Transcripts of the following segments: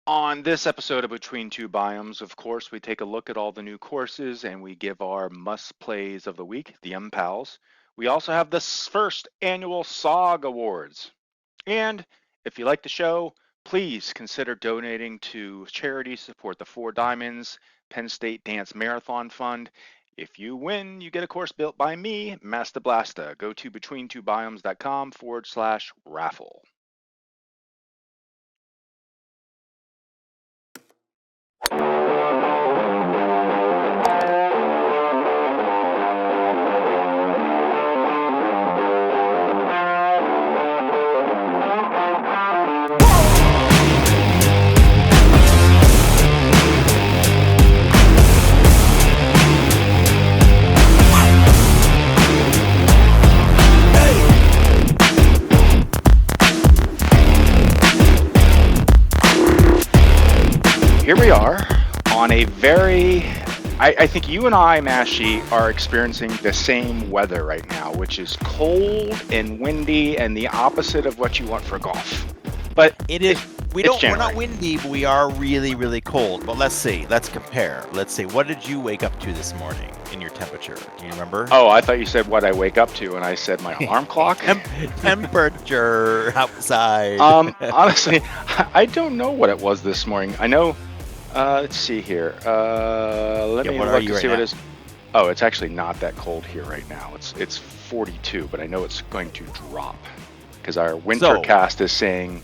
On this episode of Between Two Biomes, of course, we take a look at all the new courses and we give our must plays of the week, the MPALs. We also have the first annual SOG Awards. And if you like the show, please consider donating to charity, support the Four Diamonds Penn State Dance Marathon Fund. If you win, you get a course built by me, Master Blasta. Go to betweentwobiomes.com/raffle. Here we are on a very, I think you and I, Mashi, are experiencing the same weather right now, which is cold and windy and the opposite of what you want for golf. But it is. We're not windy, but we are really, really cold. But let's see. Let's compare. Let's see. What did you wake up to this morning in your temperature? Do you remember? Oh, I thought you said what I wake up to, and I said my alarm clock. Temperature outside. Honestly, I don't know what it was this morning. I know. Let's see here. Let me look to see what it is. Oh, it's actually not that cold here right now. It's 42, but I know it's going to drop because our wintercast is saying,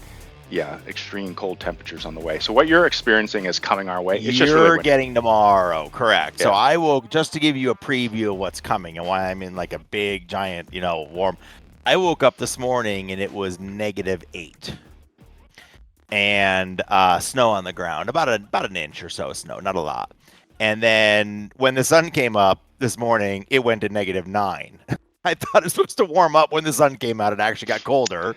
yeah, extreme cold temperatures on the way. So what you're experiencing is coming our way. It's just really getting tomorrow, correct? Yeah. So I will, just to give you a preview of what's coming and why I'm in like a big giant, warm. I woke up this morning and it was -8. And snow on the ground, about an inch or so of snow, not a lot. And then when the sun came up this morning, it went to -9. I thought it was supposed to warm up when the sun came out. It actually got colder.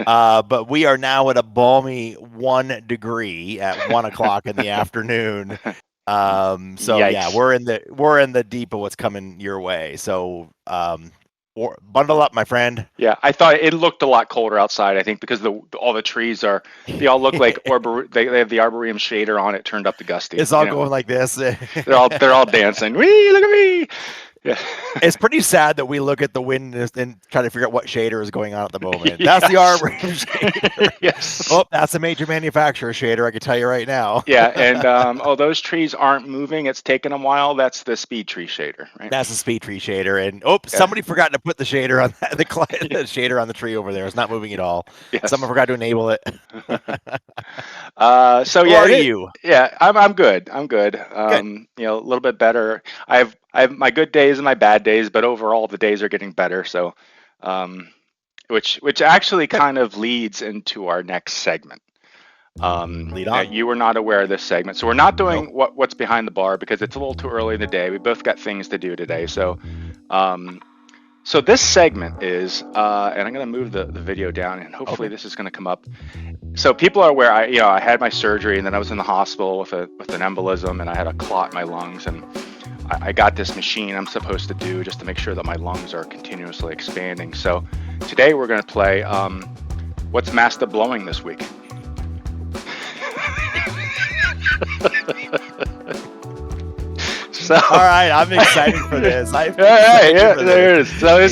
But we are now at a balmy 1 degree at 1 o'clock in the afternoon. So Yikes. Yeah, we're in the deep of what's coming your way. So bundle up, my friend. Yeah, I thought it looked a lot colder outside. I think because all the trees they all look like they have the arboretum shader on it turned up to gusty. It's all going like this. they're all dancing. Wee, look at me. Yeah. It's pretty sad that we look at the wind and try to figure out what shader is going on at the moment. That's the arboretum shader. Yes. Oh, that's a major manufacturer shader, I can tell you right now. Yeah, and those trees aren't moving. It's taken a while. That's the speed tree shader, right? That's the speed tree shader. And somebody forgot to put the shader on the shader on the tree over there. It's not moving at all. Yes. Someone forgot to enable it. So yeah, how are you? Yeah, I'm good. I'm good. Good. A little bit better. I have my good days and my bad days, but overall the days are getting better. So, which actually kind of leads into our next segment. Lead on. You were not aware of this segment, so we're not doing what's behind the bar because it's a little too early in the day. We both got things to do today. So, so this segment is, and I'm going to move the video down, and hopefully this is going to come up. So people are aware. I had my surgery, and then I was in the hospital with an embolism, and I had a clot in my lungs, and I got this machine I'm supposed to do just to make sure that my lungs are continuously expanding. So today we're going to play what's Master blowing this week. So, all right, I'm excited for this. All right, yeah, there it is. So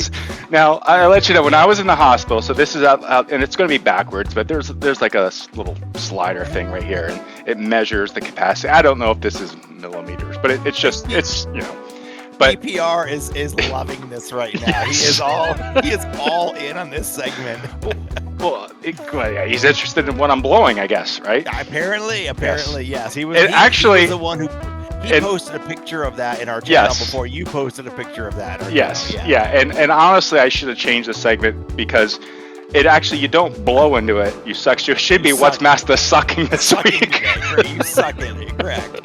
now I'll let you know when I was in the hospital. So this is out, and it's going to be backwards, but there's like a little slider thing right here, and it measures the capacity. I don't know if this is millimeters, but it's But PPR is loving this right now. He is all in on this segment. Well, he's interested in what I'm blowing, I guess, right? Apparently, yes. He was the one who posted a picture of that in our channel before you posted a picture of that. Yes, yeah. And honestly, I should have changed the segment because it actually, you don't blow into it, you suck. So it should be what's Master sucking this week. You suck in it, correct.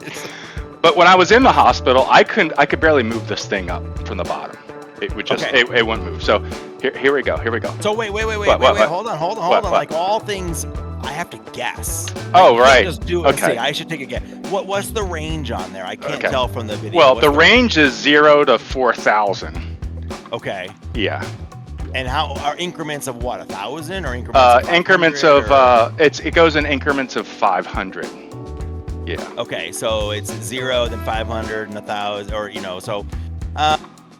But when I was in the hospital, I could barely move this thing up from the bottom. It would just it wouldn't move. So here we go. So wait. Hold on. Like all things, I have to guess. Oh, right. Just do it. Okay. See, I should take a guess. What's the range on there? I can't tell from the video. Well, the range is 0 to 4,000. Okay. Yeah. And how are increments of what? 1,000 or increments of increments 500, of it goes in increments of 500. Yeah. Okay, so it's 0, then 500, and 1,000, or so.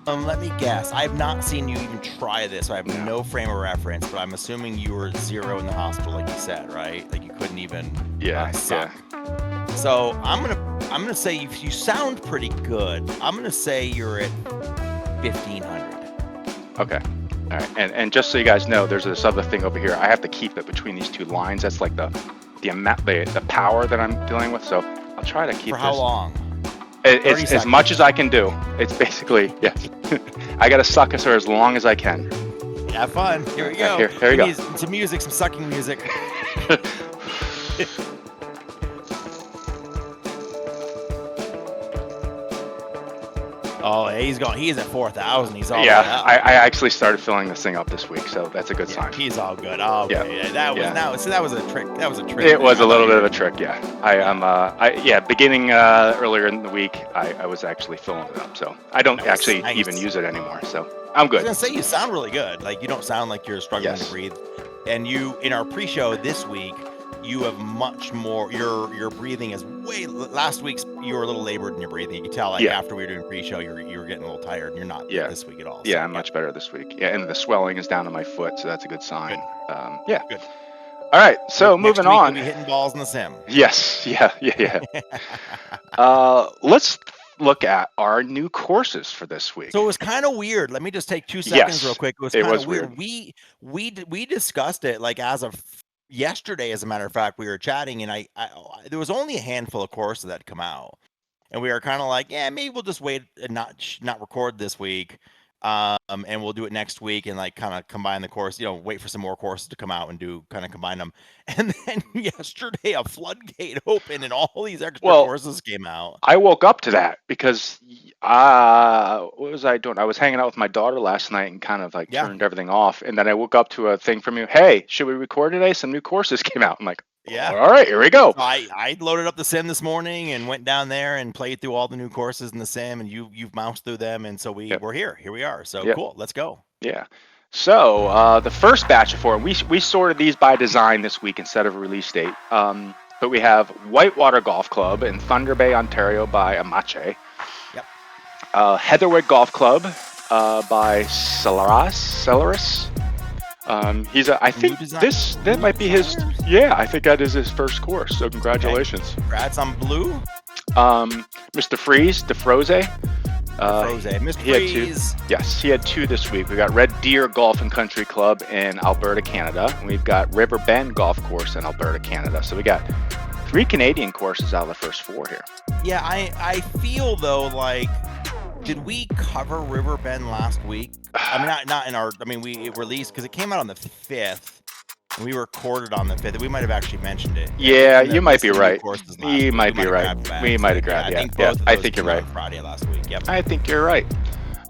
Let me guess. I have not seen you even try this, so I have no frame of reference. But I'm assuming you were 0 in the hospital, like you said, right? Like you couldn't even. Suck. So I'm gonna say you sound pretty good. I'm gonna say you're at 1,500. Okay. All right. And just so you guys know, there's this other thing over here. I have to keep it between these two lines. That's like the amount, the power that I'm dealing with. So I'll try to keep For how long? It's as much as I can do. It's basically, yes. I got to suck us for as long as I can. Have fun. Here we go. Here we go. Some music, some sucking music. Oh, he's going. He is at 4,000. He's all up. I actually started filling this thing up this week, so that's a good sign. He's all good. Oh, okay. Yeah. That was a trick. That was a trick. It was a little bit of a trick. Yeah. Beginning earlier in the week, I was actually filling it up, so I don't actually even use it anymore. So I'm good. I was gonna say you sound really good. Like you don't sound like you're struggling to breathe. And you, in our pre-show this week, you have much more. Your breathing is way. Last week's you were a little labored in your breathing. You could tell after we were doing pre-show, you were getting a little tired. And you're not this week at all. So, I'm much better this week. Yeah, and the swelling is down to my foot, so that's a good sign. Good. Good. All right, so moving on. We'll be hitting balls in the sim. Yes. Yeah. Let's look at our new courses for this week. So it was kind of weird. Let me just take 2 seconds real quick. It was kind of weird. We discussed it like as of yesterday, as a matter of fact. We were chatting, and I there was only a handful of courses that come out, and we were kind of like, maybe we'll just wait and not record this week, and we'll do it next week and like kind of combine the course. Wait for some more courses to come out and combine them. And then yesterday, a floodgate opened and all these extra courses came out. I woke up to that because what was I doing? I was hanging out with my daughter last night and kind of like turned everything off. And then I woke up to a thing from you. Hey, should we record today? Some new courses came out. I'm like, all right, here we go. So I loaded up the sim this morning and went down there and played through all the new courses in the sim, and you've moused through them, and so we're here. Here we are. So cool. Let's go. Yeah. So the first batch of 4, we sorted these by design this week instead of a release date. But we have Whitewater Golf Club in Thunder Bay, Ontario by Amache. Yep. Heatherwood Golf Club by Celeris. I think that might be his. Yeah, I think that is his first course. So congratulations. Okay. Congrats on blue. Mr. Freeze, DeFroze. Mr. Freeze. Yes, he had 2 this week. We got Red Deer Golf and Country Club in Alberta, Canada. And we've got River Bend Golf Course in Alberta, Canada. So we got 3 Canadian courses out of the first 4 here. Yeah, I feel though like, did we cover River Bend last week? I mean, not in our. I mean, we released because it came out on the 5th. And we recorded on the 5th. We might have actually mentioned it. Yeah, you might be right. You might be right. We might have grabbed it. Yeah, I think you're right. Friday last week. Yep. I think you're right.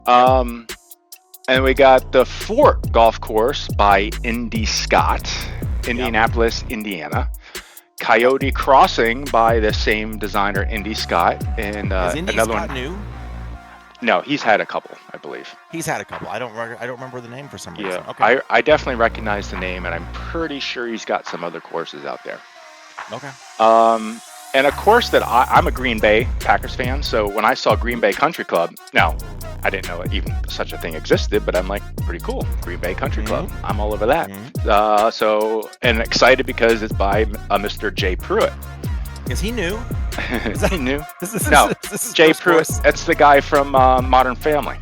And we got the Fort Golf Course by Indy Scott, Indianapolis, Indiana. Coyote Crossing by the same designer, Indy Scott, and is Indy another Scott one. New? No, he's had a couple, I believe. He's had a couple. I don't remember the name for some reason. Yeah, okay. I definitely recognize the name, and I'm pretty sure he's got some other courses out there. Okay. And a course that I'm a Green Bay Packers fan, so when I saw Green Bay Country Club, now I didn't know even such a thing existed, but I'm like, pretty cool, Green Bay Country Club. I'm all over that. And excited because it's by Mr. Jay Pruitt. Is he new? Is he new? No, Jay Pruitt. That's the guy from Modern Family.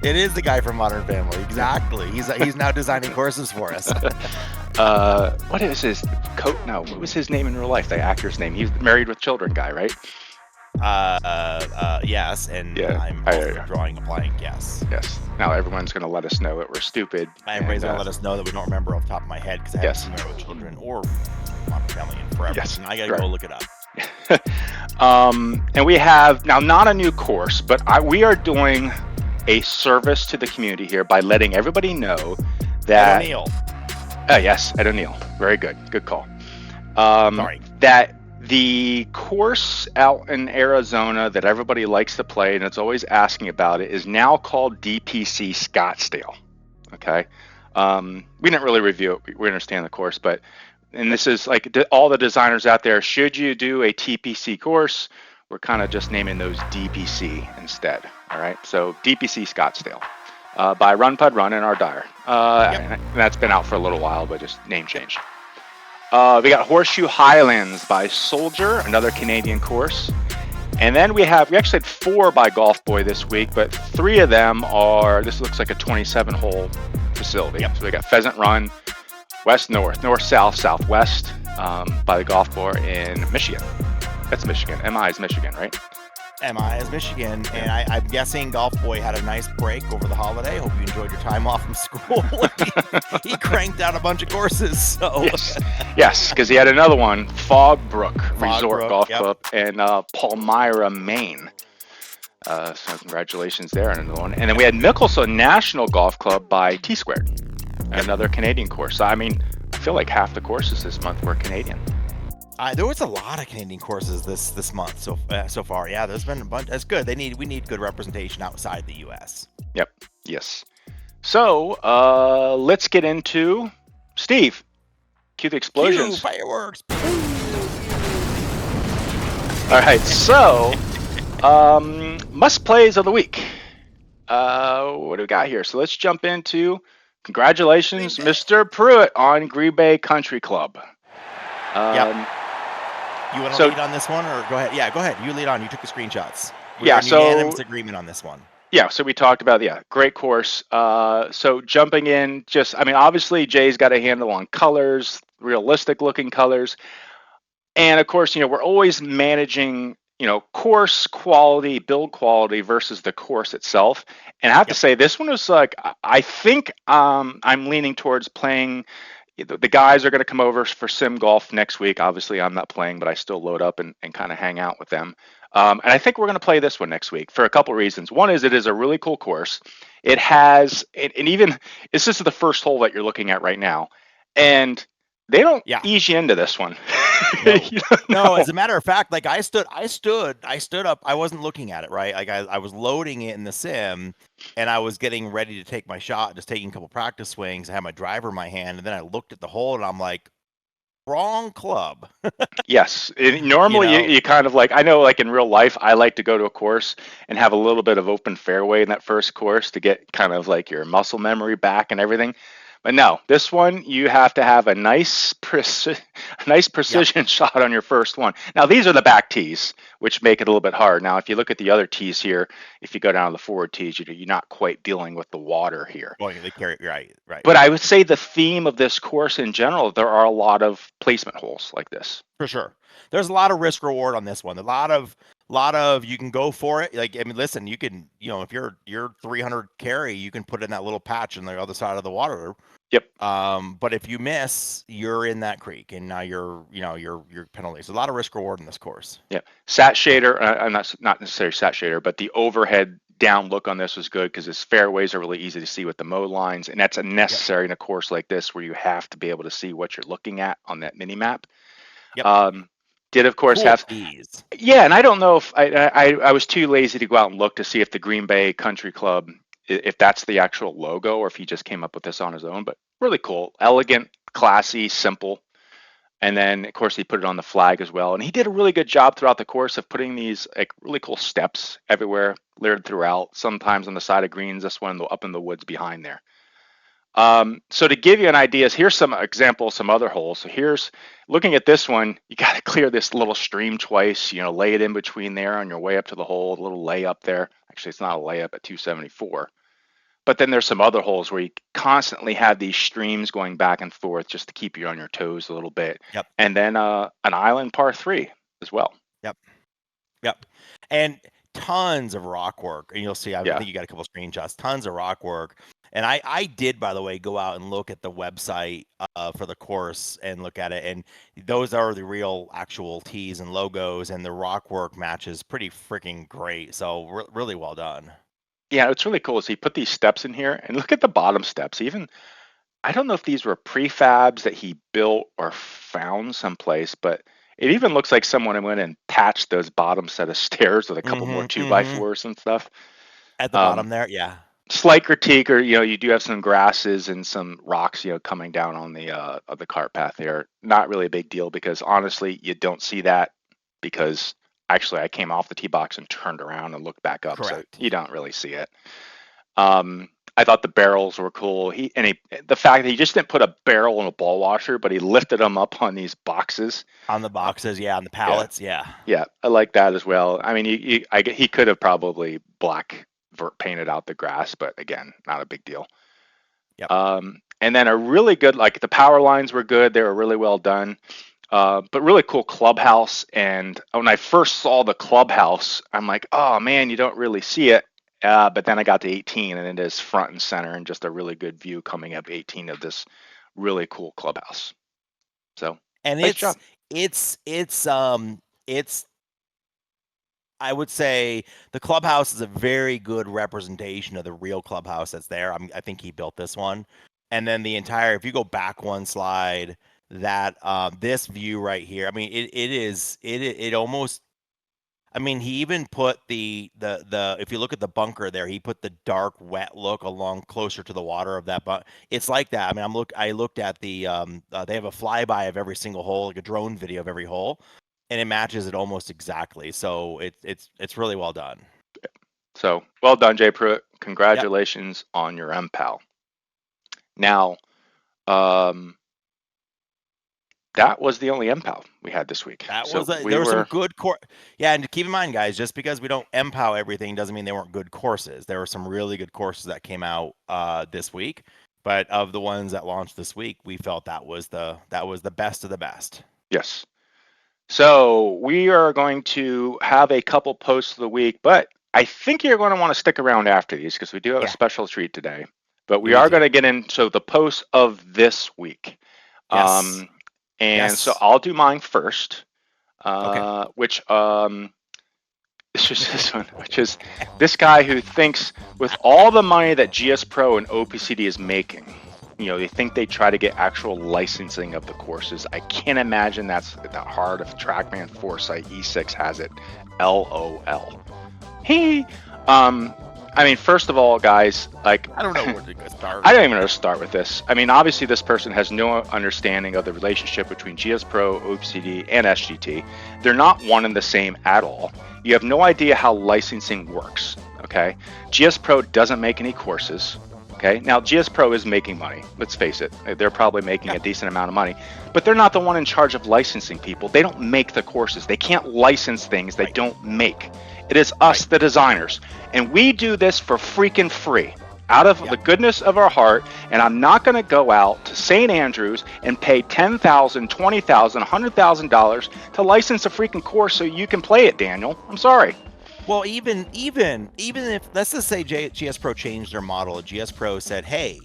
It is the guy from Modern Family, exactly. He's now designing courses for us. What is his No, what was his name in real life? The actor's name. He's Married with Children guy, right? Yes, and I'm drawing a blank. Yes. Now everyone's going to let us know that we're stupid. Everybody's going to let us know that we don't remember off the top of my head because I haven't seen Married with Children or Modern Family in forever. Yes, and I got to go look it up. And we have now not a new course, but we are doing a service to the community here by letting everybody know that Ed O'Neill. Yes, Ed O'Neill. Very good call. Sorry. That the course out in Arizona that everybody likes to play and it's always asking about it is now called DPC Scottsdale. Okay. We didn't really review it. We understand the course, but and this is like all the designers out there. Should you do a TPC course? We're kind of just naming those DPC instead. All right. So DPC Scottsdale by Run Pud Run in our dire. Yep. And that's been out for a little while, but just name change. We got Horseshoe Highlands by Soldier, another Canadian course. And then we actually had 4 by Golf Boy this week, but 3 of them are, this looks like a 27 hole facility. Yep. So we got Pheasant Run, West North, North South, Southwest by the Golf Boy in Michigan. That's Michigan. MI is Michigan, right? MI is Michigan, and I'm guessing Golf Boy had a nice break over the holiday. Hope you enjoyed your time off from school. he cranked out a bunch of courses. So yes, because he had another one, Fog Brook Resort Brook, Golf yep. Club in Palmyra, Maine. So congratulations there on another one. And then we had Mickelson National Golf Club by T Squared, another Canadian course. So, I mean, I feel like half the courses this month were Canadian. There was a lot of Canadian courses this month so far. Yeah, there's been a bunch. That's good. We need good representation outside the U.S. Yep. Yes. So let's get into Steve. Cue the explosions. Cue fireworks. All right. So must plays of the week. What do we got here? So let's jump into congratulations, Mr. Pruitt on Green Bay Country Club. Yep. You want to lead on this one, or go ahead? Yeah, go ahead. You lead on. You took the screenshots. We're in unanimous agreement on this one. Yeah, so we talked about, great course. So jumping in, obviously Jay's got a handle on colors, realistic looking colors. And of course, we're always managing, course quality, build quality versus the course itself. And I have to say, this one was like, I think I'm leaning towards playing. The guys are going to come over for sim golf next week. Obviously, I'm not playing, but I still load up and kind of hang out with them. And I think we're going to play this one next week for a couple of reasons. One is it is a really cool course. It has, and even, this is the first hole that you're looking at right now. And they don't ease you into this one. No, as a matter of fact, like I stood up. I wasn't looking at it, right? Like I was loading it in the sim, and I was getting ready to take my shot, just taking a couple practice swings. I had my driver in my hand, and then I looked at the hole, and I'm like, wrong club. Yes. Normally, you kind of like, I know like in real life, I like to go to a course and have a little bit of open fairway in that first course to get kind of like your muscle memory back and everything. But no, this one, you have to have a nice precision shot on your first one. Now, these are the back tees, which make it a little bit hard. Now, if you look at the other tees here, if you go down to the forward tees, you're not quite dealing with the water here. Well, they carry right. But I would say the theme of this course in general, there are a lot of placement holes like this. For sure. There's a lot of risk reward on this one. A lot of you can go for it. Like, I mean, listen, you can, if you're 300 carry, you can put in that little patch on the other side of the water. Yep. But if you miss, you're in that creek, and now you're penalties. A lot of risk reward in this course. Yeah. Sat shader, not necessarily sat shader, but the overhead down look on this was good because its fairways are really easy to see with the mow lines, and that's necessary in a course like this where you have to be able to see what you're looking at on that mini map. Yep. Did of course have ease. Yeah, and I don't know if I was too lazy to go out and look to see if the Green Bay Country Club, if that's the actual logo or if he just came up with this on his own, but really cool, elegant, classy, simple. And then of course he put it on the flag as well. And he did a really good job throughout the course of putting these like really cool steps everywhere, littered throughout, sometimes on the side of greens, this one up in the woods behind there. So to give you an idea, here's some examples, some other holes. So here's looking at this one, you got to clear this little stream twice, lay it in between there on your way up to the hole, a little layup there. Actually, it's not a layup at 274. But then there's some other holes where you constantly have these streams going back and forth just to keep you on your toes a little bit. Yep. And then an island par 3 as well. Yep. And tons of rock work. And you'll see, I think you got a couple of screenshots, tons of rock work. And I did, by the way, go out and look at the website for the course and look at it. And those are the real actual tees and logos, and the rock work matches pretty freaking great. So really well done. Yeah, it's really cool. So he put these steps in here, and look at the bottom steps. Even, I don't know if these were prefabs that he built or found someplace, but it even looks like someone went and patched those bottom set of stairs with a couple more 2x4s and stuff. At the bottom there, yeah. slight critique, or you do have some grasses and some rocks, coming down on the cart path here. Not really a big deal because honestly, you don't see that because actually I came off the tee box and turned around and looked back up, so Correct. you don't really see it. I thought the barrels were cool. The fact that he just didn't put a barrel in a ball washer, but he lifted them up on these boxes. On the boxes, on the pallets, yeah. Yeah, I like that as well. I mean, he could have probably painted out the grass, but again, not a big deal. Yep. And then a really good, like the power lines were good. They were really well done. But really cool clubhouse. And when I first saw the clubhouse, I'm like, oh man, you don't really see it. But then I got to 18 and it is front and center and just a really good view coming up 18 of this really cool clubhouse. So, and nice job. it's I would say the clubhouse is a very good representation of the real clubhouse that's there. I think he built this one. And then the entire, if you go back one slide, that this view right here, I mean, it almost, I mean, he even put the if you look at the bunker there, he put the dark wet look along closer to the water of that. But it's like that. I mean, I looked at the they have a flyby of every single hole, like a drone video of every hole, and it matches it almost exactly. So it's really well done. So well done, Jay Pruitt. Congratulations on your MPAL. Now, that was the only MPAL we had this week. There were some good and keep in mind, guys, just because we don't MPAL everything doesn't mean they weren't good courses. There were some really good courses that came out this week, but of the ones that launched this week, we felt that was the best of the best. Yes. So we are going to have a couple posts of the week, but I think you're going to want to stick around after these because we do have a special treat today. But we are going to get into the posts of this week. Yes. So I'll do mine first, okay. which is this one, which is this guy who thinks with all the money that GS Pro and OPCD is making, they think they try to get actual licensing of the courses. I can't imagine that's that hard if TrackMan Foresight E6 has it. LOL. Hey, I mean, first of all, guys, like I don't know where to start. I don't even know where to start with this. I mean, obviously, this person has no understanding of the relationship between GS Pro, OPCD, and SGT. They're not one and the same at all. You have no idea how licensing works. Okay, GS Pro doesn't make any courses. Okay, now GS Pro is making money. Let's face it; they're probably making a decent amount of money, but they're not the one in charge of licensing people. They don't make the courses. They can't license things they don't make. It is us, the designers, and we do this for freaking free, out of the goodness of our heart. And I'm not going to go out to St. Andrews and pay $10,000, $20,000, $100,000 to license a freaking course so you can play it, Daniel. I'm sorry. Well, even if, let's just say GS Pro changed their model, GS Pro said, hey,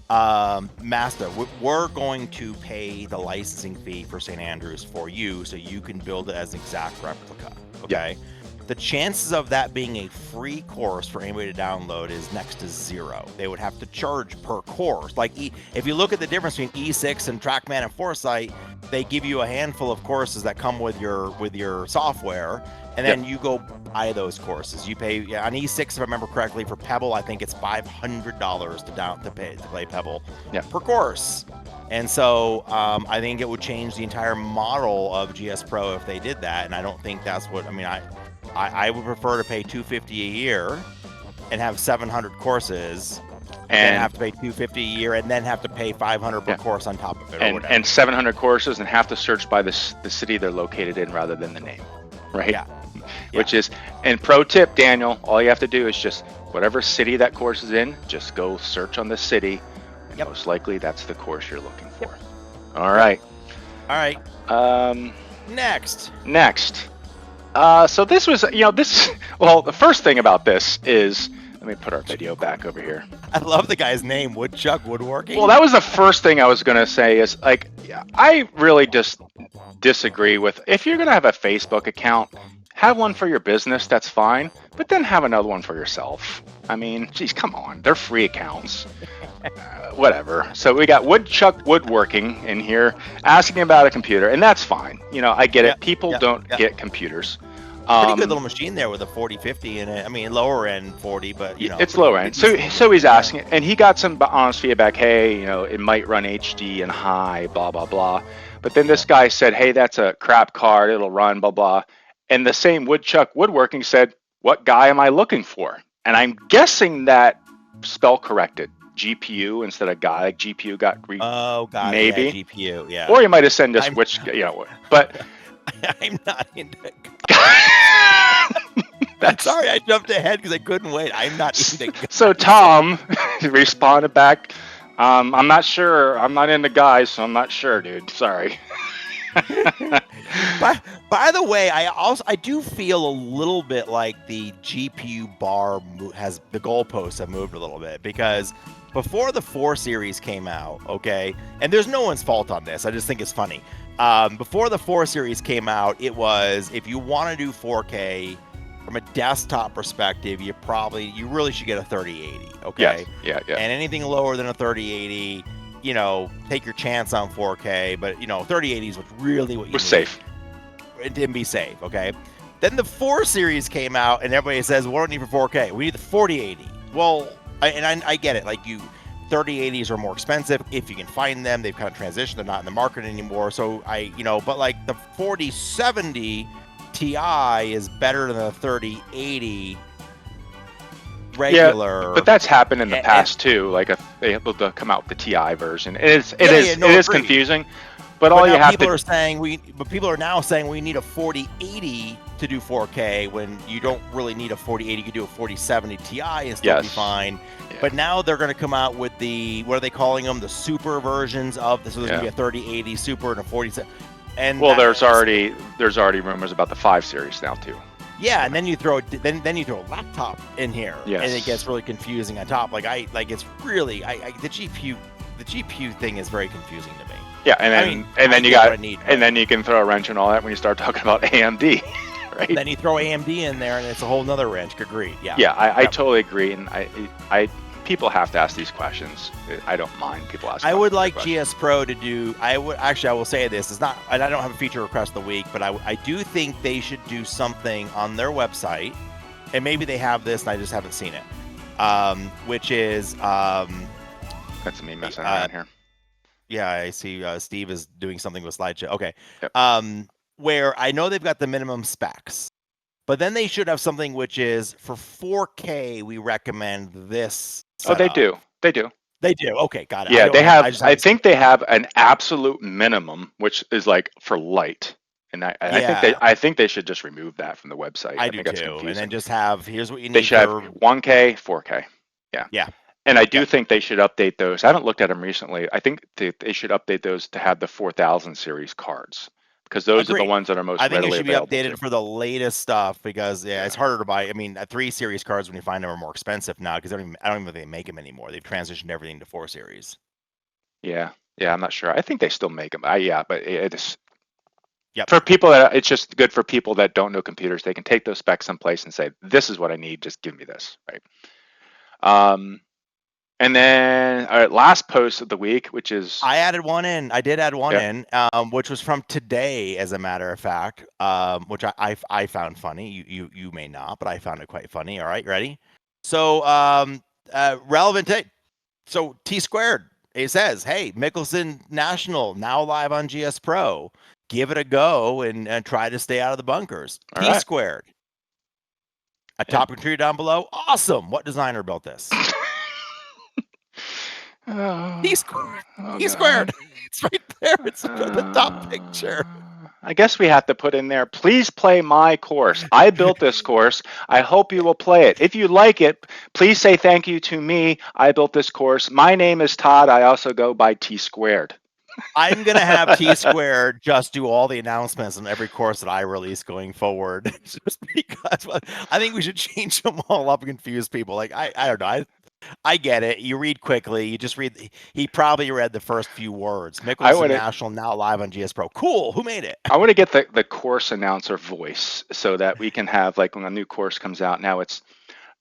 Master, we're going to pay the licensing fee for St. Andrews for you so you can build it as an exact replica, okay? Yep. The chances of that being a free course for anybody to download is next to zero. They would have to charge per course. Like if you look at the difference between E6 and TrackMan and Foresight, they give you a handful of courses that come with your software, and then you go buy those courses. You pay on E6, if I remember correctly, for Pebble, I think it's $500 to play Pebble per course. And so I think it would change the entire model of GS Pro if they did that, and I don't think that's what I mean. I would prefer to pay $250 a year and have 700 courses, and have to pay $250 a year and then have to pay $500 per course on top of it. And 700 courses and have to search by the city they're located in rather than the name, right? Yeah. Which is, and pro tip, Daniel, all you have to do is just whatever city that course is in, just go search on the city, and most likely that's the course you're looking for. All right. Next. So this was, well, the first thing about this is, let me put our video back over here. I love the guy's name, Woodchuck Woodworking. Well, that was the first thing I was going to say is, like, I really just disagree with, if you're going to have a Facebook account, have one for your business, that's fine, but then have another one for yourself. I mean, geez, come on. They're free accounts. Whatever. So we got Woodchuck Woodworking in here asking about a computer, and that's fine. I get it. People don't get computers. Pretty good Um, little machine there with a 4050 in it. I mean, lower end 40, but it's pretty low good, end. decent So engine. he's Yeah. asking, and he got some honest feedback. Hey, it might run HD and high, blah blah blah. But then this Yeah. guy said, hey, that's a crap card. It'll run, blah blah. And the same Woodchuck Woodworking said, what guy am I looking for? And I'm guessing that spell corrected GPU instead of guy. Like GPU got Oh, got it. Yeah, maybe, GPU. Yeah. or you might have sent us I'm but. I'm not into I'm That's sorry, I jumped ahead because I couldn't wait. I'm not into so guys. Tom responded back. I'm not sure. I'm not into guys, so I'm not sure, dude. Sorry. By the way, I do feel a little bit like the GPU bar has the goalposts have moved a little bit because before the 4 series came out, okay, and there's no one's fault on this. I just think it's funny. Before the 4 series came out, it was if you want to do 4K from a desktop perspective, you really should get a 3080, okay? Yes. Yeah. And anything lower than a 3080, take your chance on 4K, but 3080 is really what you We're need. safe. It didn't be safe, okay? Then the 4 series came out, and everybody says, "What do we need for 4K? We need the 4080." Well, I get it. Like 3080s are more expensive if you can find them. They've kind of transitioned; they're not in the market anymore. So but like the 4070 Ti is better than the 3080 regular. Yeah, but that's happened in the past too. Like they able to come out with the Ti version. It is confusing. But all you have people are now saying we need a 4080 to do 4K when you don't really need a 4080. You can do a 4070 Ti and still be fine. Yeah. But now they're going to come out with what are they calling them? The super versions of this. So there's going to be a 3080 super and a 4070. And there's already rumors about the 5 series now too. Yeah, and then you throw a laptop in here, and it gets really confusing on top. It's really the GPU thing is very confusing to me. Yeah, and then you can throw a wrench and all that when you start talking about AMD, right? Then you throw AMD in there, and it's a whole nother wrench. Agreed. Yeah. Yeah, I totally agree, and I people have to ask these questions. I don't mind people asking. I would like GS Pro to do. I will say this. It's not. And I don't have a feature request of the week, but I do think they should do something on their website, and maybe they have this, and I just haven't seen it. Which is that's me messing around here. Yeah, I see. Steve is doing something with slideshow. Okay. Yep. Where I know they've got the minimum specs, but then they should have something which is for 4K. We recommend this. Setup. Oh, they do. They do. They do. Okay, got it. Yeah, they have. I think they have an absolute minimum, which is like for light, and I think they should just remove that from the website. I do too, and then just have here's what you need. They should have 1K, 4K. Yeah. Yeah. And I do think they should update those. I haven't looked at them recently. I think they should update those to have the 4000 series cards because those are the ones that are most readily available. I think it should be updated for the latest stuff because it's harder to buy. I mean, 3 series cards when you find them are more expensive now because I don't even think they make them anymore. They've transitioned everything to 4 series. Yeah, I'm not sure. I think they still make them. But it is. Yep. For people that it's just good for people that don't know computers. They can take those specs someplace and say, "This is what I need. Just give me this." Right. And then last post of the week, which is I added one in. I did add one in, which was from today, as a matter of fact, which I found funny. You may not, but I found it quite funny. All right, ready? So relevant to so T squared. It says, "Hey, Mickelson National now live on GS Pro. Give it a go and try to stay out of the bunkers." All T squared. A top contributor down below. Awesome. What designer built this? T squared. T squared. It's right there. It's the top picture. I guess we have to put in there, please play my course. I built this course. I hope you will play it. If you like it, please say thank you to me. I built this course. My name is Todd. I also go by T squared. I'm going to have T squared just do all the announcements on every course that I release going forward. Just because I think we should change them all up and confuse people. Like, I don't know. I get it. You read quickly. You just read. He probably read the first few words. Mickelson National now live on GS Pro. Cool. Who made it? I want to get the course announcer voice so that we can have, like, when a new course comes out. Now it's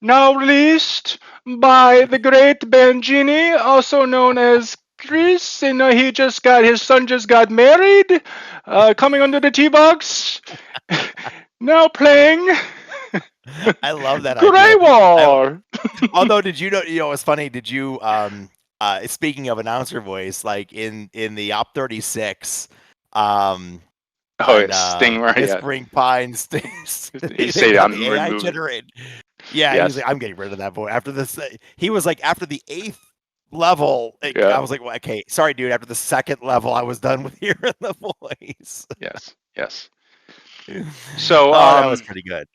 now released by the great Bangini, also known as Chris, and his son just got married. Coming under the tee box. Now playing I love that Grey idea. War. Although, did you know? It's funny. Did you? Speaking of announcer voice, like in the Op 36, Oh, on it's Stingray. Yeah, Whispering Pines, he they said got I'm the AI removing. generated. Yeah, he's Yes. like, I'm getting rid of that voice after this. He was like, after the 8th level, Yeah. I was like, well, okay, sorry, dude. After the 2nd level, I was done with hearing the voice. Yes. Yes. So Oh, that was pretty good.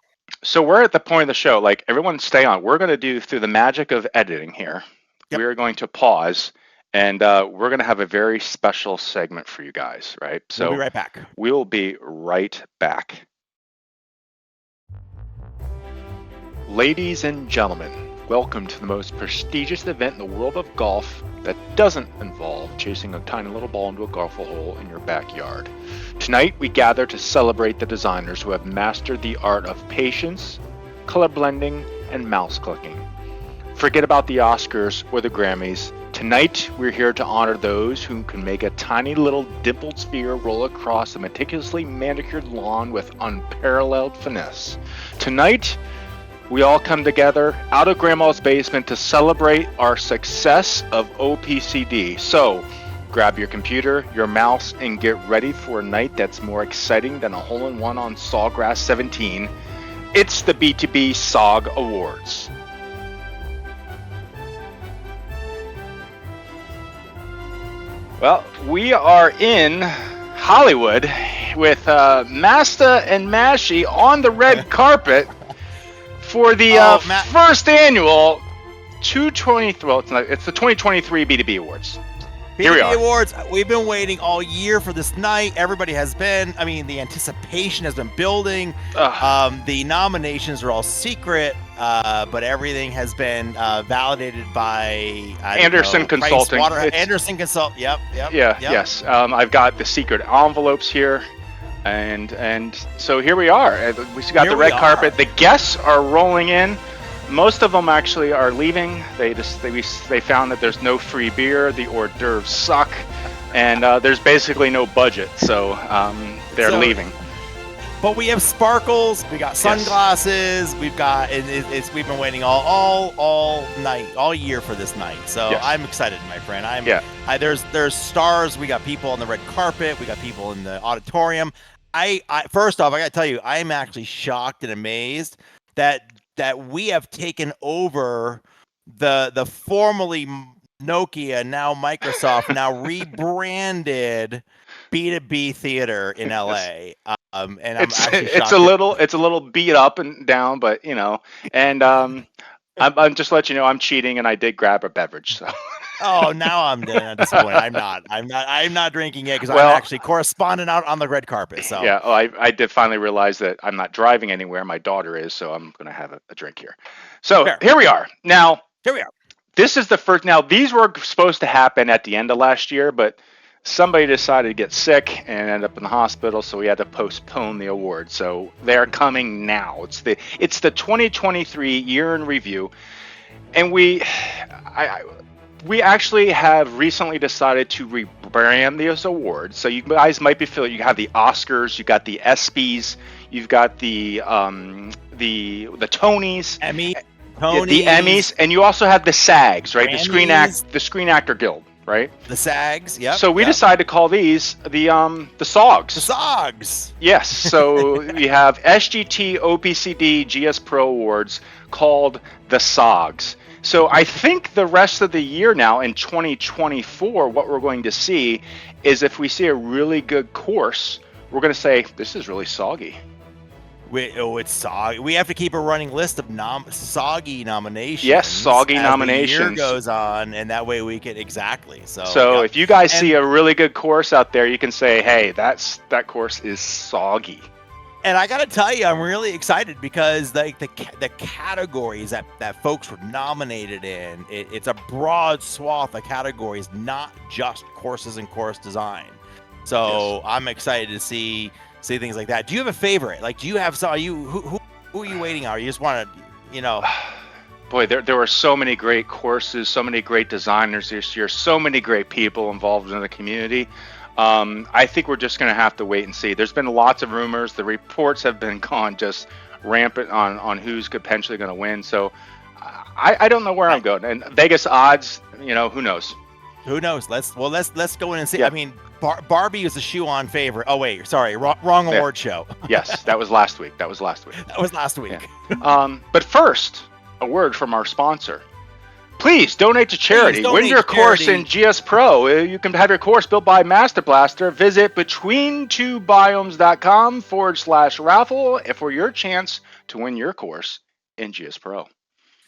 so we're at the point of the show. Like everyone, stay on. We're going to do through the magic of editing here. Yep. We are going to pause, and we're going to have a very special segment for you guys. Right. We'll be So right back. we'll be right back. Ladies and gentlemen, welcome to the most prestigious event in the world of golf that doesn't involve chasing a tiny little ball into a golf hole in your backyard. Tonight, we gather to celebrate the designers who have mastered the art of patience, color blending, and mouse clicking. Forget about the Oscars or the Grammys. Tonight, we're here to honor those who can make a tiny little dimpled sphere roll across a meticulously manicured lawn with unparalleled finesse. Tonight, we all come together out of Grandma's basement to celebrate our success of OPCD. So, grab your computer, your mouse, and get ready for a night that's more exciting than a hole-in-one on Sawgrass 17. It's the B2B SOG Awards. Well, we are in Hollywood with Masta and Mashi on the red carpet for the first annual 223. Well, it's the 2023 B2B Awards. Here we B2B are. Awards. We've been waiting all year for this night. Everybody has been. I mean, the anticipation has been building. The nominations are all secret, but everything has been validated by Anderson Consulting. Anderson Consult. Yep. Yes. I've got the secret envelopes here. And so here we are. We got the red carpet. The guests are rolling in. Most of them actually are leaving. They found that there's no free beer. The hors d'oeuvres suck, and there's basically no budget. So they're leaving. But we have sparkles. We got sunglasses. We've got we've been waiting all night, all year for this night. So I'm excited, my friend. There's stars. We got people on the red carpet. We got people in the auditorium. First off, I gotta tell you, I'm actually shocked and amazed that we have taken over the formerly Nokia, now Microsoft, now rebranded B2B Theater in LA. And I'm actually shocked. It's a little beat up and down, but and I'm just letting you know I'm cheating, and I did grab a beverage. So. Oh, now I'm disappointed. I'm not drinking yet because I'm actually corresponding out on the red carpet. So yeah, I did finally realize that I'm not driving anywhere. My daughter is, so I'm going to have a drink here. So here we are. Now, this is the first. Now, these were supposed to happen at the end of last year, but somebody decided to get sick and end up in the hospital, so we had to postpone the award. So they're coming now. It's the 2023 year in review, and we actually have recently decided to rebrand these awards. So you guys might be familiar. You have the Oscars, you got the ESPYs, you've got the Tonys, the Emmys, and you also have the SAGs, right? Grammys. The Screen Actor Guild, right? The SAGs, yeah. So we decided to call these the SOGs. The SOGs. Yes. So we have SGT, OPCD, GS Pro Awards called the SOGs. So I think the rest of the year now in 2024, what we're going to see is if we see a really good course, we're going to say, this is really soggy. It's soggy. We have to keep a running list of soggy nominations. Yes, soggy nominations. The year goes on, and that way we can exactly. So if you guys see a really good course out there, you can say, hey, that course is soggy. And I gotta tell you, I'm really excited because the categories that folks were nominated in, it's a broad swath of categories, not just courses and course design. So I'm excited to see things like that. Do you have a favorite? Like, do you have some? Who are you waiting on? Or you just want to, Boy, there were so many great courses, so many great designers this year, so many great people involved in the community. I think we're just going to have to wait and see. There's been lots of rumors. The reports have been gone just rampant on who's potentially going to win. So I don't know where I'm going. And Vegas odds, who knows? Who knows? Let's go in and see. Yeah. I mean, Barbie is a shoe-on favorite. Oh wait, sorry, wrong award show. Yes, that was last week. That was last week. Yeah. But first, a word from our sponsor. Please donate to charity. Win your course in GS Pro. You can have your course built by Master Blaster. Visit between2biomes.com/raffle for your chance to win your course in GS Pro.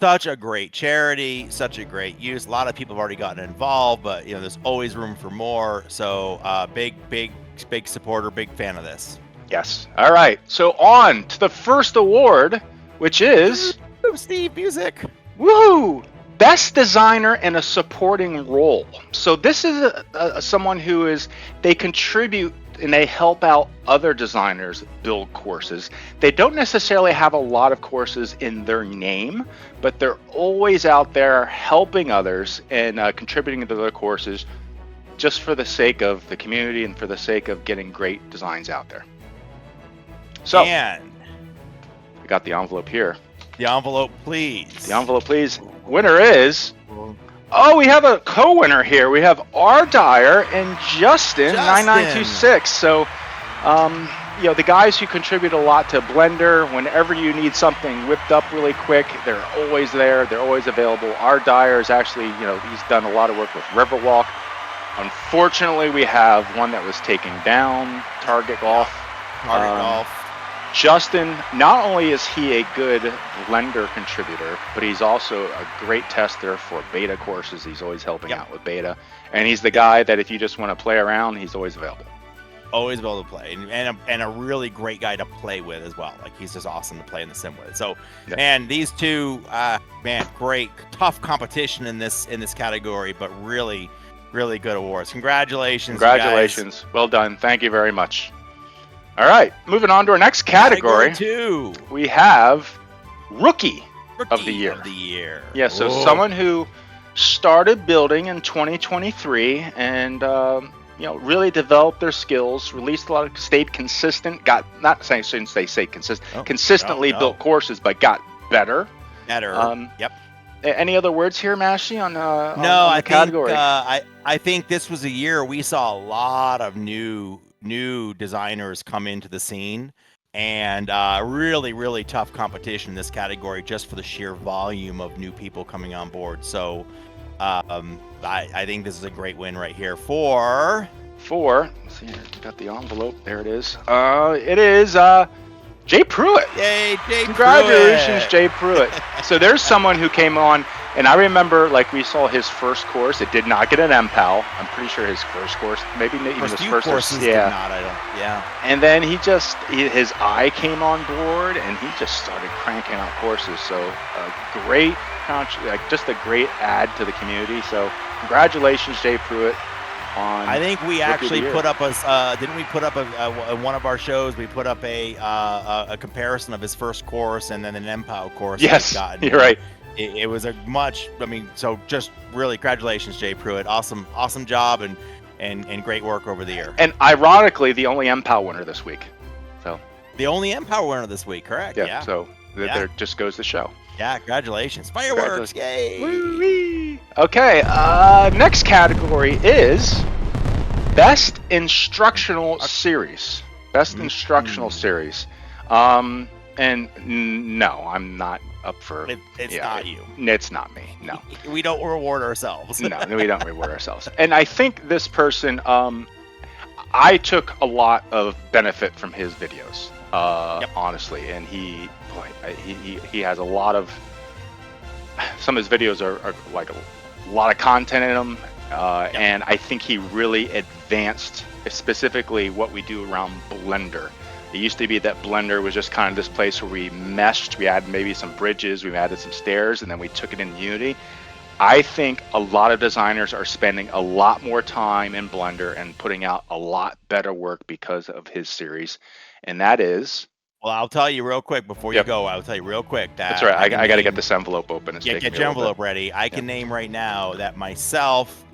Such a great charity, such a great use. A lot of people have already gotten involved, but there's always room for more. So big supporter, big fan of this. Yes. All right. So on to the first award, which is Steve Music. Woohoo! Best designer in a supporting role. So this is someone who they contribute and they help out other designers build courses. They don't necessarily have a lot of courses in their name, but they're always out there helping others and contributing to their courses just for the sake of the community and for the sake of getting great designs out there. So, we got the envelope here. The envelope, please. The envelope, please. Winner is... Oh, we have a co-winner here. We have R. Dyer and Justin 9926. So, the guys who contribute a lot to Blender, whenever you need something whipped up really quick, they're always there. They're always available. R. Dyer is actually, he's done a lot of work with Riverwalk. Unfortunately, we have one that was taken down, Target Golf. Golf. Justin, not only is he a good Blender contributor, but he's also a great tester for beta courses. He's always helping out with beta. And he's the guy that if you just want to play around, he's always available. Always able to play. And a really great guy to play with as well. Like, he's just awesome to play in the sim with. So, man, these two, great, tough competition in this category, but really, really good awards. Congratulations, Congratulations. Well done. Thank you very much. All right, moving on to our next category. We have Rookie of the Year. Yeah, so someone who started building in 2023 and really developed their skills, released a lot of, stayed consistent, consistently built courses, but got better. Any other words here, Mashi, on the category? I think this was a year we saw a lot of new designers come into the scene, and really, really tough competition in this category just for the sheer volume of new people coming on board. So I think this is a great win right here for... Let's see, got the envelope. There it is. It is Jay Pruitt. Yay, Jay! Congratulations, Jay Pruitt. So there's someone who came on, and I remember, we saw his first course. It did not get an MPAL. I'm pretty sure his first course, maybe even his first courses did not. And then his eye came on board, and he just started cranking out courses. So just a great add to the community. So congratulations, Jay Pruitt. I think we actually put up didn't we put up one of our shows? We put up a comparison of his first course and then an MPAL course. Yes, you're right. It was so just really congratulations, Jay Pruitt. Awesome job and great work over the year. And ironically, the only MPAL winner this week. So the only MPAL winner this week, correct? Yeah. So there just goes the show. Yeah, congratulations. Fireworks, yay! Woo-wee. Okay, next category is Best Instructional Series. Best Instructional Series. And no, I'm not up for... It's not you. It's not me, no. We don't reward ourselves. No, we don't reward ourselves. And I think this person, I took a lot of benefit from his videos, honestly. And he has a lot of... Some of his videos are like a lot of content in them. And I think he really advanced specifically what we do around Blender. It used to be that Blender was just kind of this place where we meshed, we added maybe some bridges, we added some stairs, and then we took it in Unity. I think a lot of designers are spending a lot more time in Blender and putting out a lot better work because of his series. And that is... Well, I'll tell you real quick before you go. I'll tell you real quick that... That's right. I got to get this envelope open. Get your envelope ready. I can name right now that myself,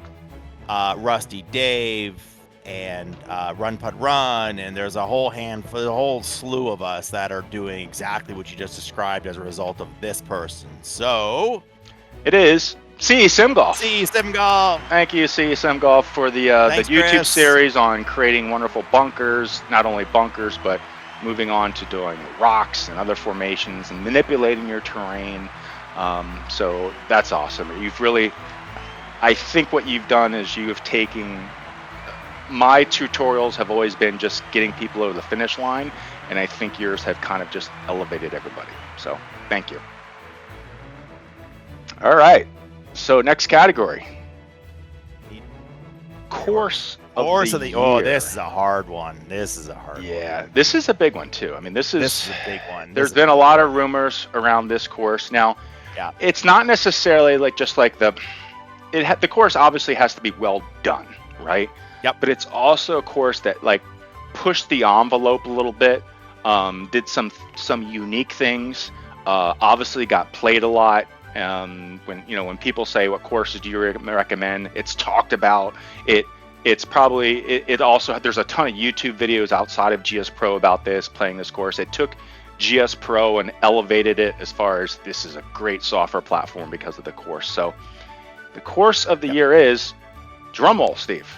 Rusty Dave, and Run Pud Run, and there's a whole handful, a whole slew of us that are doing exactly what you just described as a result of this person. So It is CE Sim Golf. CE Sim Golf. Thank you, CE Sim Golf, for the Thanks, YouTube Chris. series on creating wonderful bunkers. Not only bunkers, but moving on to doing rocks and other formations and manipulating your terrain. So that's awesome. You've really, I think what you've done is you have taken, my tutorials have always been just getting people over the finish line, and I think yours have kind of just elevated everybody. So thank you. All right. So next category. Course of the year. Oh, this is a hard one. This is a hard one. Yeah, this is a big one too. I mean, this is a big one. There's been a lot of rumors around this course. Now, yeah, it's not necessarily like just like the course obviously has to be well done, right? Yep. But it's also a course that like pushed the envelope a little bit, did some unique things. Obviously got played a lot. When people say what courses do you recommend, it's talked about. It's probably it also, there's a ton of YouTube videos outside of GS Pro about this, playing this course. It took GS Pro and elevated it as far as this is a great software platform because of the course. So the course of the year is, drumroll, Steve,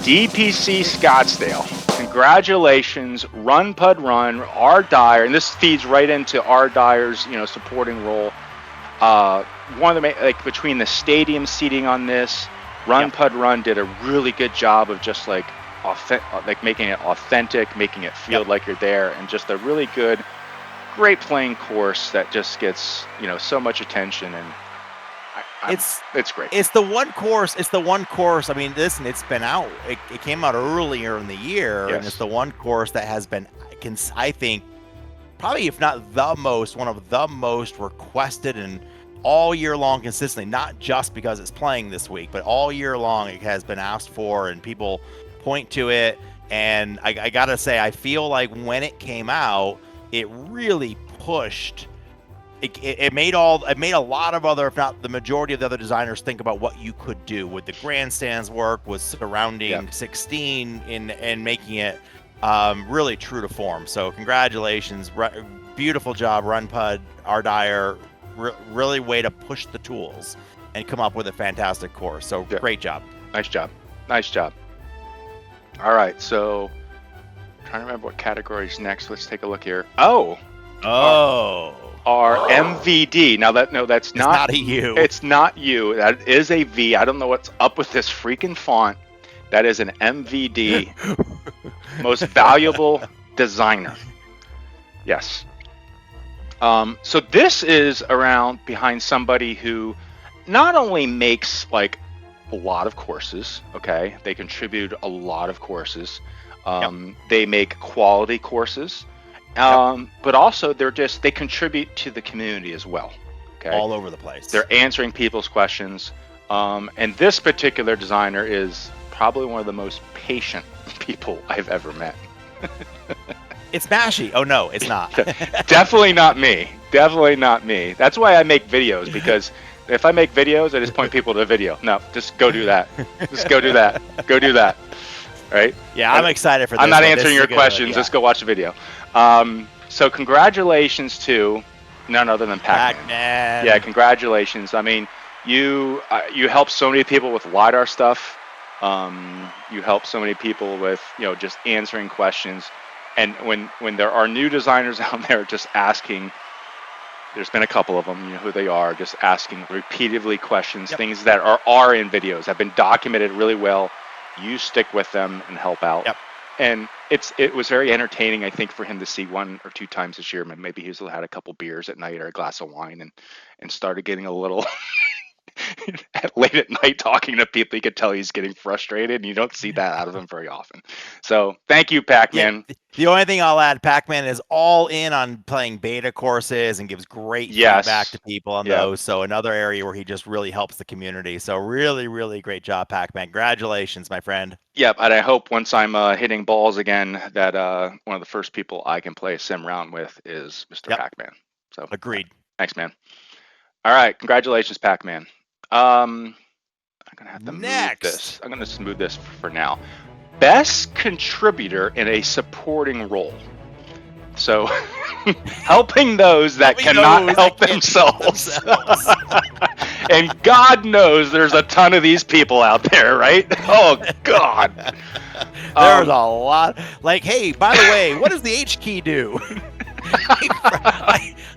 DPC Scottsdale. Congratulations, Run Pud Run, R Dyer, and this feeds right into R Dyer's supporting role. One of the between the stadium seating on this, Run Pud Run did a really good job of just like making it authentic, making it feel like you're there, and just a really good, great playing course that just gets so much attention, and it's great. It's the one course. I mean, listen, it's been out. It came out earlier in the year, and it's the one course that has been, I think, probably if not one of the most requested and all year long consistently. Not just because it's playing this week, but all year long it has been asked for, and people point to it. And I gotta say, I feel like when it came out, it really pushed. It made a lot of other, if not the majority of the other designers, think about what you could do with the grandstands work, was surrounding 16 and making it really true to form. So congratulations, beautiful job, Run Pud, R Dyer, really way to push the tools and come up with a fantastic course. So great job. Nice job. All right, so I'm trying to remember what category is next. Let's take a look here. Our MVD. Now that's not a U. It's not U. That is a V. I don't know what's up with this freaking font. That is an MVD. Most valuable designer. Yes. So this is behind somebody who not only makes like a lot of courses. Okay, they contribute a lot of courses. They make quality courses. But also they contribute to the community as well. Okay, all over the place. They're answering people's questions. And this particular designer is probably one of the most patient people I've ever met. It's Mashy. Oh no, it's not. Definitely not me. That's why I make videos, because if I make videos, I just point people to the video. No, just go do that. Go do that. Right? Yeah, I'm excited for this. I'm not answering your questions. Just go watch the video. So congratulations to none other than Pac-Man. Yeah, congratulations. I mean, you helped so many people with LiDAR stuff. You help so many people with just answering questions. And when there are new designers out there just asking, there's been a couple of them, who they are, just asking repeatedly questions, things that are in videos, have been documented really well. You stick with them and help out. And it was very entertaining, I think, for him to see one or two times this year. Maybe he's had a couple beers at night or a glass of wine and started getting a little late at night talking to people. You could tell he's getting frustrated, and you don't see that out of him very often. So thank you, Pac-Man. Yeah, the only thing I'll add, Pac-Man is all in on playing beta courses and gives great feedback to people on those. So another area where he just really helps the community. So really, really great job, Pac-Man. Congratulations, my friend. Yep, and I hope once I'm hitting balls again that one of the first people I can play a sim round with is Mr. Pac-Man. So agreed. Thanks, man. All right, congratulations, Pac-Man. I'm gonna have to move Next. this. I'm gonna smooth this for now. Best contributor in a supporting role. So, helping those that cannot help themselves. And God knows there's a ton of these people out there, right? Oh, God. There's a lot. Like, hey, by the way, what does the H key do?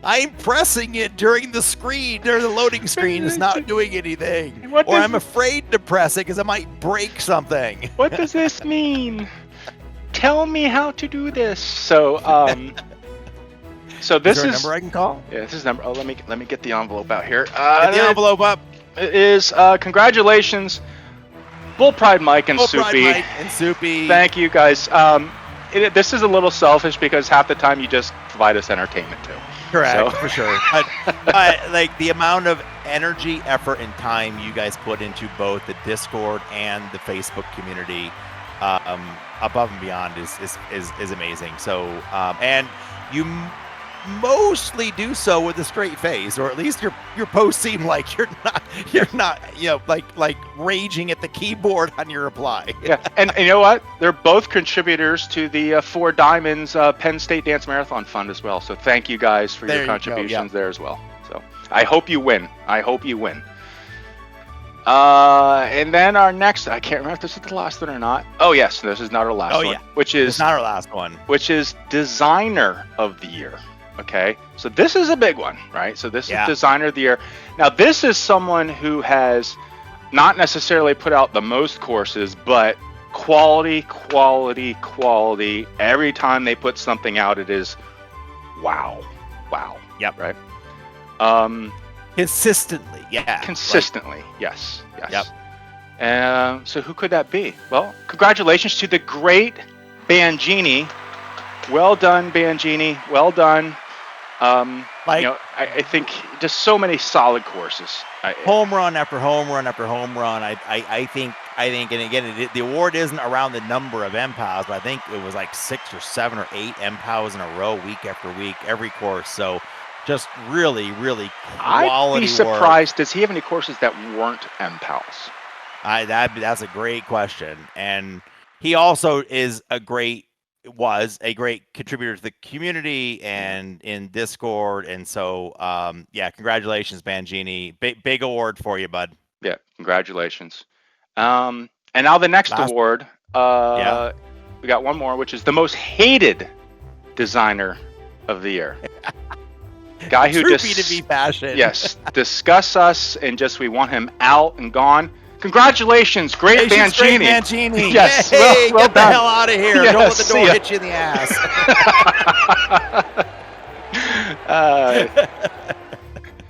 I'm pressing it during the loading screen. It's not doing anything. Or I'm afraid to press it because I might break something. What does this mean? Tell me how to do this. So, so this is there a number I can call? Yeah, this is number. Oh, let me get the envelope out here. Get the envelope up. It is congratulations, Bull Pride Mike and Soupy. Thank you guys. This is a little selfish because half the time you just provide us entertainment too. Correct, so. For sure. But like the amount of energy, effort, and time you guys put into both the Discord and the Facebook community, above and beyond, is amazing. So, and you mostly do so with a straight face, or at least your posts seem like you're not like raging at the keyboard on your reply. Yeah, and you know what? They're both contributors to the 4 Diamonds Penn State Dance Marathon Fund as well. So thank you guys for your contributions there as well. So I hope you win. And then our next, I can't remember if this is the last one or not. Oh yes, this is not our last one. It's not our last one. Which is Designer of the Year. Okay, so this is a big one, right? So this is Designer of the Year. Now this is someone who has not necessarily put out the most courses, but quality. Every time they put something out, it is wow. Yep. Right. Consistently, yes. Yep. So who could that be? Well, congratulations to the great Bangini. Well done, Bangini. Well done. I think just so many solid courses. Home run after home run after home run. I think, and again, the award isn't around the number of MPOWs, but I think it was like 6 or 7 or 8 MPOWs in a row, week after week, every course. So just really quality I'd be surprised. Does he have any courses that weren't MPOWs? That's a great question. And he also was a great contributor to the community and in Discord. And so, congratulations, Bangini. Big award for you, bud. Yeah, congratulations. And now the next award, we got one more, which is the most hated designer of the year. Guy who just to be passionate. Yes, discuss us and just we want him out and gone. Congratulations, great Bangini. Yes, hey, well get done. The hell out of here. Yes, don't let the door hit you in the ass.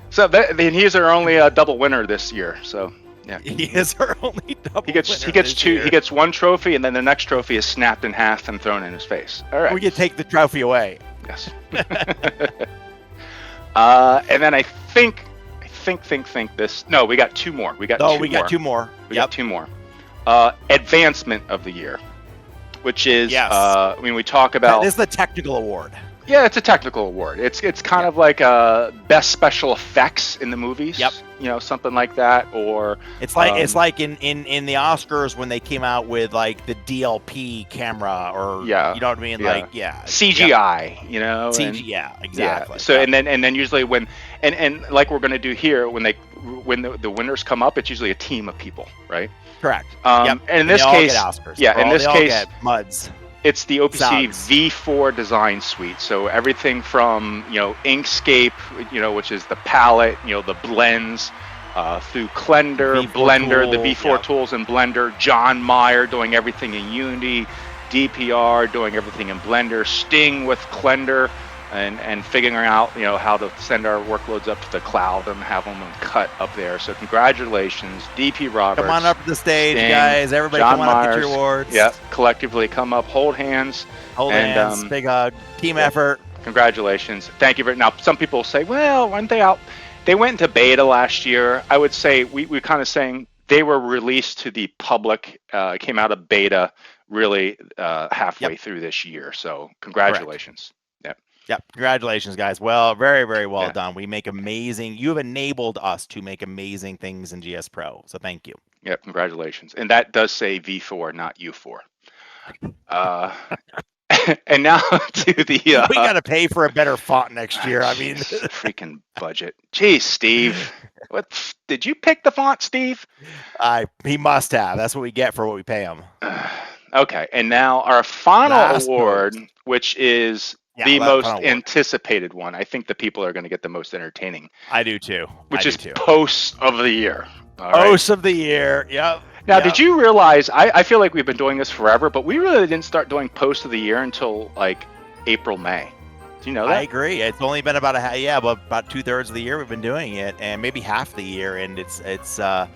So then he's our only double winner this year. So yeah, he is our only double. He gets two. He gets one trophy, and then the next trophy is snapped in half and thrown in his face. All right. We can take the trophy away. Yes. And then I think this. No, we got 2 more. We got 2 more. We got 2 more. Advancement of the Year, which is we talk about. This is the technical award. Yeah, it's a technical award. It's kind of like best special effects in the movies. Yep. Something like that, or it's like in the Oscars when they came out with like the DLP camera, or you know what I mean, CGI. CGI, exactly. Yeah. So and then usually when and like we're gonna do here when the winners come up, it's usually a team of people, right? Correct. And in this case, in this case, MUDs. It's the OPC V4 design suite. So everything from Inkscape, which is the palette, the blends, through Blender, the V4 tools in Blender, John Meyer doing everything in Unity, DPR doing everything in Blender, Sting with Blender, and figuring out how to send our workloads up to the cloud and have them cut up there. So congratulations, DP Roberts. Come on up to the stage, Sting, guys. Everybody, John come on up, get your awards. Yeah, collectively come up, hold hands. Big hug, team effort. Congratulations. Thank you. Now, some people say, well, weren't they out? They went into beta last year. I would say we're kind of saying they were released to the public, came out of beta really halfway through this year. So congratulations. Correct. Yep. Congratulations, guys. Well, very, very well done. You have enabled us to make amazing things in GS Pro. So thank you. Yep, congratulations. And that does say V4, not U4. Uh, and now to the we got to pay for a better font next year. I mean, freaking budget. Jeez, Steve. What did you pick the font, Steve? he must have. That's what we get for what we pay him. Okay, and now our final Last award, post. which is the most anticipated one. I think the people are going to get the most entertaining. I do too. Which is Post of the Year. Post of the Year. Yep. Now, did you realize, I feel like we've been doing this forever, but we really didn't start doing Post of the Year until like April, May. Do you know that? I agree. It's only been about about 2/3 of the year we've been doing it, and maybe half the year, and it's I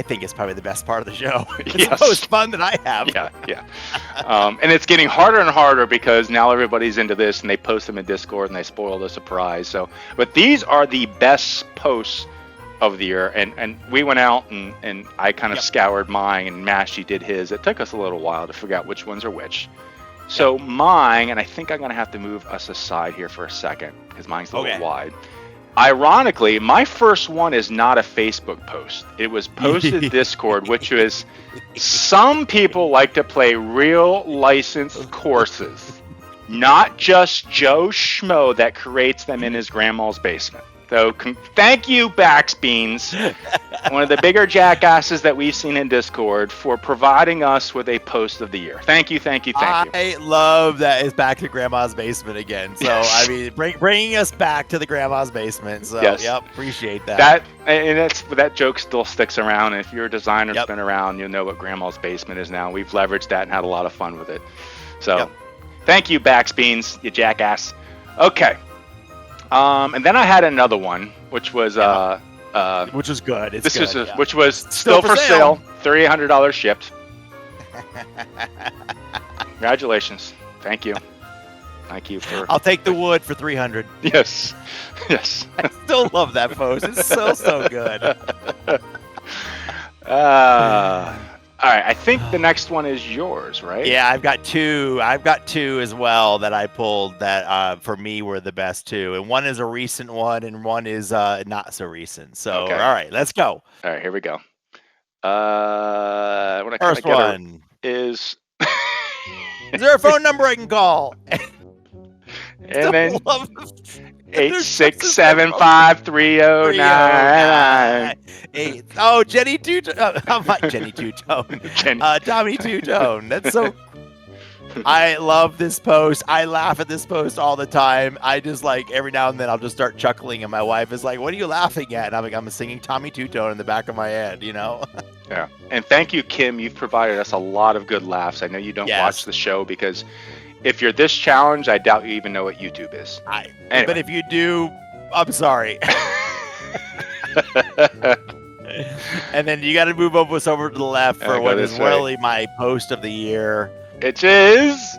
think it's probably the best part of the show. It's the most fun that I have. Yeah. And it's getting harder and harder because now everybody's into this and they post them in Discord and they spoil the surprise. So, but these are the best posts of the year, and we went out and I kind of scoured mine, and Mashy did his. It took us a little while to figure out which ones are which. So mine, and I think I'm gonna have to move us aside here for a second because mine's a little wide. Ironically, my first one is not a Facebook post. It was posted Discord, which was some people like to play real licensed courses, not just Joe Schmo that creates them in his grandma's basement. So thank you, Baxbeans, one of the bigger jackasses that we've seen in Discord, for providing us with a Post of the Year. Thank you. I love that it's back to Grandma's basement again. So, I mean, bringing us back to the Grandma's basement. So, appreciate that. That joke still sticks around. And if you're a designer that's been around, you'll know what Grandma's basement is now. We've leveraged that and had a lot of fun with it. So, thank you, Baxbeans, you jackass. Okay. And then I had another one, which was which was good. Which was still for sale, $300 shipped. Congratulations! Thank you for. I'll take the wood for $300. Yes. I still love that post. It's so good. All right, I think the next one is yours, right? Yeah, I've got two as well that I pulled that for me were the best two. And one is a recent one and one is not so recent. So, all right, let's go. All right, here we go. First one is... Is there a phone number I can call? And then 8675309. Oh, Jenny Two-Tone. Jenny Two-Tone. Tommy Two-Tone. That's so... I love this post. I laugh at this post all the time. I just every now and then I'll just start chuckling, and my wife is like, "What are you laughing at?" And I'm like, "I'm singing Tommy Two-Tone in the back of my head," you know? Yeah. And thank you, Kim. You've provided us a lot of good laughs. I know you don't watch the show because if you're this challenged, I doubt you even know what YouTube is. Anyway. But if you do, I'm sorry. And then you got to move us over to the left for what is really my post of the year. It is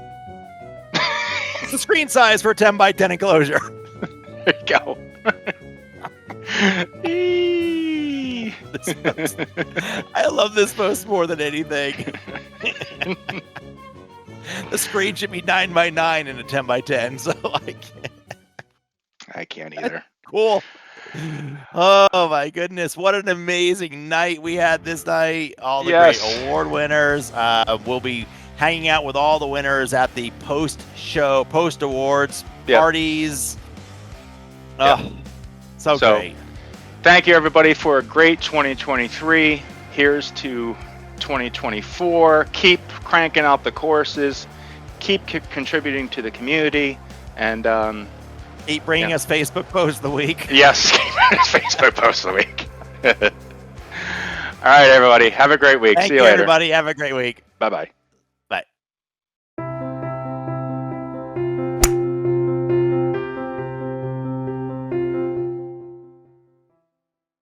it's the screen size for a 10 by 10 enclosure. There you go. I love this post more than anything. The screen should be 9 by 9 and a 10 by 10, so I can't either. Cool. Oh my goodness, what an amazing night we had this night. All the great award winners. We'll be hanging out with all the winners at the post awards parties. So great. Thank you everybody for a great 2023. Here's to 2024. Keep cranking out the courses. Keep contributing to the community, and keep bringing us Facebook posts of the week. Yes, keep bringing us Facebook posts of the week. All right, everybody. Have a great week. See you later. Everybody. Have a great week. Bye-bye.